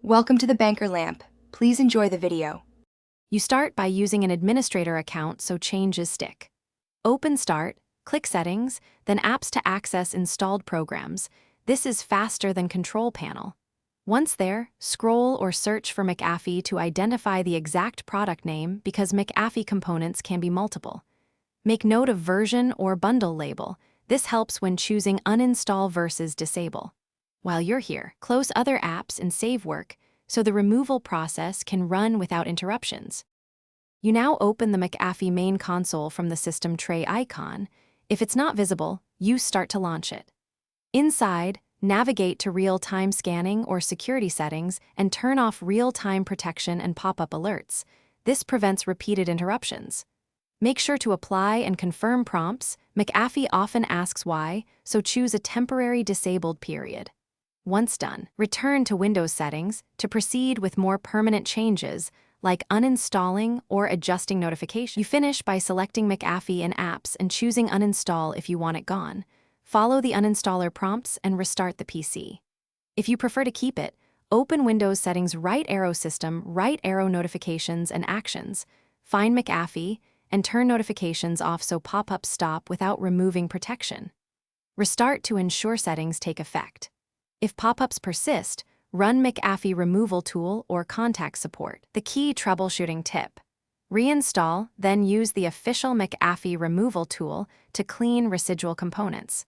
Welcome to the Banker Lamp. Please enjoy the video. You start by using an administrator account so changes stick. Open Start, click Settings, then Apps to access installed programs. This is faster than Control Panel. Once there, scroll or search for Mcafee to identify the exact product name because Mcafee components can be multiple. Make note of version or bundle label. This helps when choosing uninstall versus disable. While you're here, close other apps and save work so the removal process can run without interruptions. You now open the Mcafee main console from the system tray icon. If it's not visible, you start to launch it. Inside, navigate to real-time scanning or security settings and turn off real-time protection and pop-up alerts. This prevents repeated interruptions. Make sure to apply and confirm prompts. Mcafee often asks why, so choose a temporary disabled period. Once done, return to Windows settings to proceed with more permanent changes like uninstalling or adjusting notifications. You finish by selecting Mcafee in Apps and choosing Uninstall if you want it gone. Follow the uninstaller prompts and restart the PC. If you prefer to keep it, open Windows Settings right arrow System, right arrow Notifications and Actions. Find Mcafee and turn notifications off so pop-ups stop without removing protection. Restart to ensure settings take effect. If pop-ups persist, run Mcafee Removal Tool or contact support. The key troubleshooting tip: reinstall, then use the official Mcafee Removal Tool to clean residual components.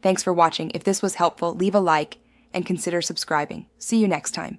Thanks for watching. If this was helpful, leave a like and consider subscribing. See you next time.